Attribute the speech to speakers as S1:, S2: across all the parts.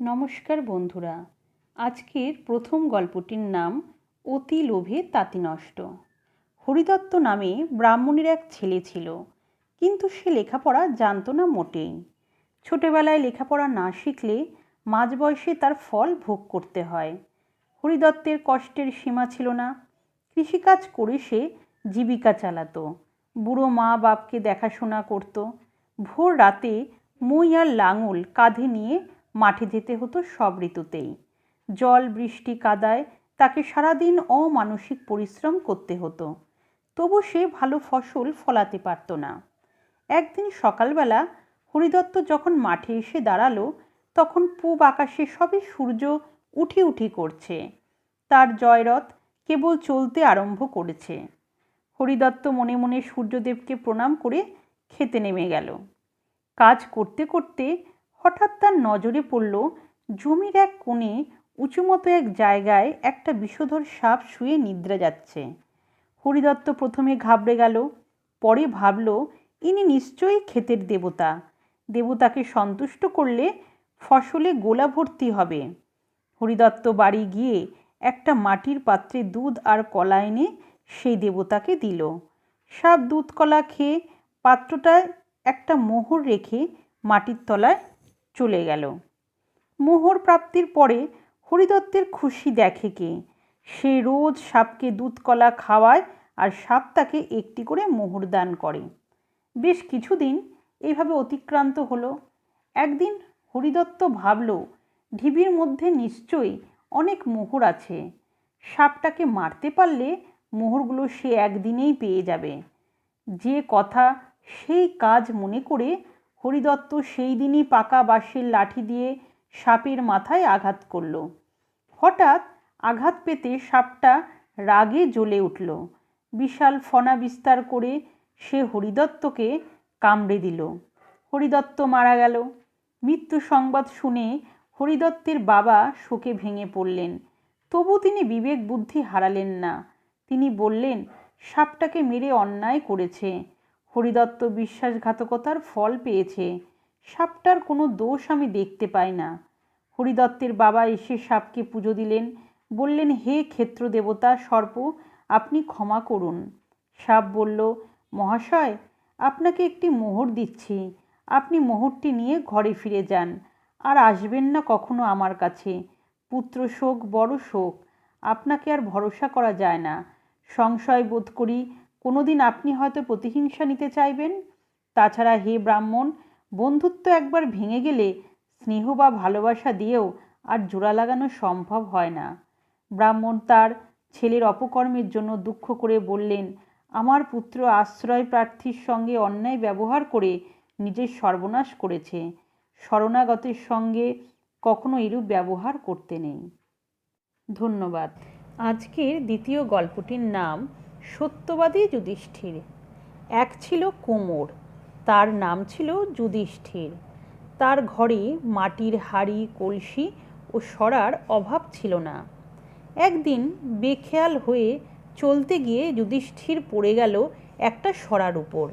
S1: নমস্কার বন্ধুরা, আজকের প্রথম গল্পটির নাম অতি লোভে তাঁতি নষ্ট। হরিদত্ত নামে ব্রাহ্মণের এক ছেলে ছিল, কিন্তু সে লেখাপড়া জানতো না মোটেই। ছোটবেলায় লেখাপড়া না শিখলে মাঝ বয়সে তার ফল ভোগ করতে হয়। হরিদত্তের কষ্টের সীমা ছিল না। কৃষিকাজ করে সে জীবিকা চালাতো, বুড়ো মা বাপকে দেখাশোনা করত। ভোর রাতে মই আর লাঙল কাঁধে নিয়ে মাঠে যেতে হতো সব ঋতুতেই। জল বৃষ্টি কাদায় তাকে সারাদিন অমানসিক পরিশ্রম করতে হতো, তবু সে ভালো ফসল ফলাতে পারত না। একদিন সকালবেলা হরিদত্ত যখন মাঠে এসে দাঁড়ালো, তখন পূব আকাশে সবে সূর্য উঠি উঠি করছে। তার জয়রথ কেবল চলতে আরম্ভ করেছে। হরিদত্ত মনে মনে সূর্যদেবকে প্রণাম করে খেতে নেমে গেল। কাজ করতে করতে হঠাৎ তার নজরে পড়ল জমির এক কোণে উঁচুমতো এক জায়গায় একটা বিষধর সাপ শুয়ে নিদ্রা যাচ্ছে। হরিদত্ত প্রথমে ঘাবড়ে গেল, পরে ভাবল ইনি নিশ্চয়ই ক্ষেতের দেবতা। দেবতাকে সন্তুষ্ট করলে ফসলে গোলা ভর্তি হবে। হরিদত্ত বাড়ি গিয়ে একটা মাটির পাত্রে দুধ আর কলা এনে সেই দেবতাকে দিল। সাপ দুধ কলা খেয়ে পাত্রটায় একটা মোহর রেখে মাটির তলায় চলে গেল। মোহর প্রাপ্তির পরে হরিদত্তের খুশি দেখে কে? সে রোজ সাপকে দুধ কলা খাওয়ায় আর সাপ তাকে একটি করে মোহর দান করে। বেশ কিছুদিন এইভাবে অতিক্রান্ত হলো। একদিন হরিদত্ত ভাবল ঢিবির মধ্যে নিশ্চয়ই অনেক মোহর আছে। সাপটাকে মারতে পারলে মোহরগুলো সে একদিনেই পেয়ে যাবে। যে কথা সেই কাজ মনে করে হরিদত্ত সেই দিনই পাকা বাঁশের লাঠি দিয়ে সাপের মাথায় আঘাত করল। হঠাৎ আঘাত পেতে সাপটা রাগে জ্বলে উঠল। বিশাল ফনা বিস্তার করে সে হরিদত্তকে কামড়ে দিল। হরিদত্ত মারা গেল। মৃত্যু সংবাদ শুনে হরিদত্তের বাবা শোকে ভেঙে পড়লেন। তবু তিনি বিবেক বুদ্ধি হারালেন না। তিনি বললেন, সাপটাকে মেরে অন্যায় করেছে। হরিদত্ত বিশ্বাসঘাতকতার ফল পেয়েছে। সাপটার কোনো দোষ আমি দেখতে পাই না। হরিদত্তের বাবা এসে সাপকে পুজো দিলেন, বললেন, হে ক্ষেত্র দেবতা সর্প, আপনি ক্ষমা করুন। সাপ বলল, মহাশয়, আপনাকে একটি মোহর দিচ্ছি। আপনি মোহরটি নিয়ে ঘরে ফিরে যান, আর আসবেন না কখনো আমার কাছে। পুত্র শোক বড় শোক, আপনাকে আর ভরসা করা যায় না। সংশয় বোধ করি কোনোদিন আপনি হয়তো প্রতিহিংসা নিতে চাইবেন। তাছাড়া হে ব্রাহ্মণ, বন্ধুত্ব একবার ভেঙে গেলে স্নেহ বা ভালোবাসা দিয়েও আর জোড়া লাগানো সম্ভব হয় না। ব্রাহ্মণ তার ছেলের অপকর্মের জন্য দুঃখ করে বললেন, আমার পুত্র আশ্রয় প্রার্থীর সঙ্গে অন্যায় ব্যবহার করে নিজের সর্বনাশ করেছে। শরণাগতের সঙ্গে কখনো এরূপ ব্যবহার করতে নেই। ধন্যবাদ। আজকের দ্বিতীয় গল্পটির নাম সত্যবাদী যুধিষ্ঠির। এক ছিল কুমোর, তার নাম ছিল যুধিষ্ঠির। তার ঘরে মাটির হাঁড়ি কলসি ও সরার অভাব ছিল না। একদিন বেখেয়াল হয়ে চলতে গিয়ে যুধিষ্ঠির পড়ে গেল একটা সরার উপর।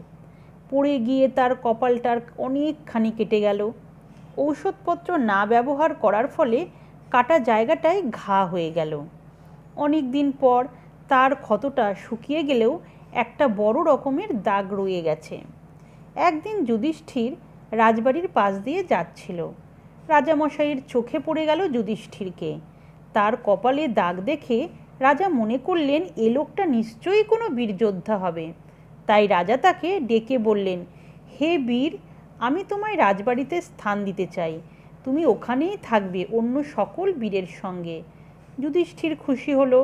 S1: পড়ে গিয়ে তার কপালটার অনেকখানি কেটে গেল। ঔষধপত্র না ব্যবহার করার ফলে কাটা জায়গাটায় ঘা হয়ে গেল। অনেক দিন পর তার ক্ষতটা শুকিয়ে গেলেও একটা বড় রকমের দাগ রয়ে গেছে। একদিন যুধিষ্ঠির রাজবাড়ির পাশ দিয়ে যাচ্ছিল। রাজামশাইয়ের চোখে পড়ে গেল যুধিষ্ঠিরকে। তার কপালে দাগ দেখে রাজা মনে করলেন এ লোকটা নিশ্চয়ই কোনো বীরযোদ্ধা হবে। তাই রাজা তাকে ডেকে বললেন, হে বীর, আমি তোমায় রাজবাড়িতে স্থান দিতে চাই। তুমি ওখানেই থাকবে অন্য সকল বীরের সঙ্গে। যুধিষ্ঠির খুশি হলো।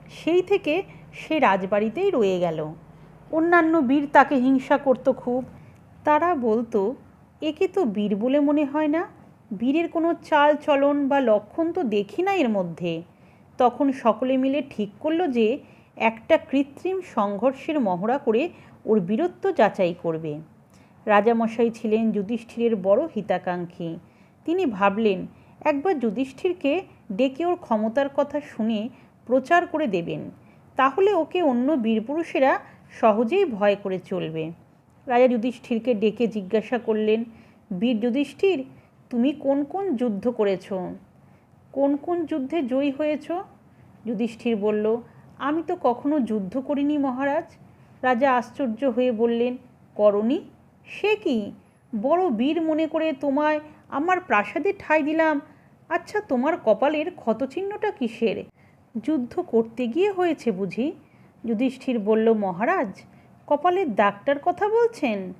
S1: সেই থেকে সে রাজবাড়িতেই রয়ে গেল। অন্যান্য বীর তাকে হিংসা করত খুব। তারা বলতো, একে তো বীর বলে মনে হয় না, বীরের কোনো চাল চলন বা লক্ষণ তো দেখি না এর মধ্যে। তখন সকলে মিলে ঠিক করলো যে একটা কৃত্রিম সংঘর্ষের মহড়া করে ওর বীরত্ব যাচাই করবে। রাজামশাই ছিলেন যুধিষ্ঠিরের বড় হিতাকাঙ্ক্ষী। তিনি ভাবলেন একবার যুধিষ্ঠিরকে ডেকে ওর ক্ষমতার কথা শুনে প্রচার করে দেবেন, তাহলে ওকে অন্য বীরপুরুষেরা সহজেই ভয় করে চলবে। রাজা যুধিষ্ঠিরকে ডেকে জিজ্ঞাসা করলেন, বীর যুধিষ্ঠির, তুমি কোন কোন যুদ্ধ করেছ? কোন কোন যুদ্ধে জয়ী হয়েছ? যুধিষ্ঠির বলল, আমি তো কখনো যুদ্ধ করিনি মহারাজ। রাজা আশ্চর্য হয়ে বললেন, করনি? সে কি, বড় বীর মনে করে তোমায় আমার প্রাসাদে ঠাঁই দিলাম। আচ্ছা, তোমার কপালের ক্ষতচিহ্নটা কিসের? যুদ্ধ করতে গিয়ে হয়েছে বুঝি? যুধিষ্ঠির বলল, মহারাজ, কপালের দাগটার কথা বলছেন?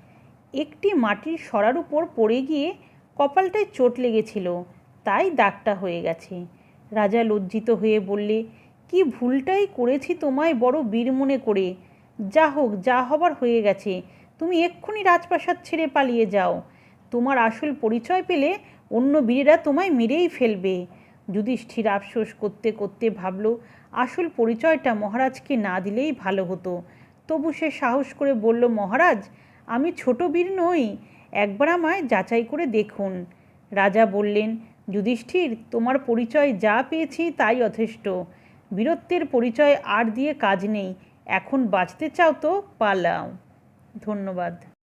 S1: একটি মাটির সরার উপর পড়ে গিয়ে কপালটায় চোট লেগেছিল, তাই দাগটা হয়ে গেছে। রাজা লজ্জিত হয়ে বললে, কি ভুলটাই করেছি তোমায় বড় বীর মনে করে। যা হোক, যা হবার হয়ে গেছে, তুমি এক্ষুনি রাজপ্রাসাদ ছেড়ে পালিয়ে যাও। তোমার আসল পরিচয় পেলে অন্য বীরেরা তোমায় মেরেই ফেলবে। যুধিষ্ঠির আফসোস করতে করতে ভাবল, আসল পরিচয়টা মহারাজকে না দিলেই ভালো হতো। তবু সে সাহস করে বলল, মহারাজ, আমি ছোট বীর নই, একবার আমায় যাচাই করে দেখুন। রাজা বললেন, যুধিষ্ঠির, তোমার পরিচয় যা পেয়েছি তাই যথেষ্ট। বীরত্বের পরিচয় আর দিয়ে কাজ নেই। এখন বাঁচতে চাও তো পালাও। ধন্যবাদ।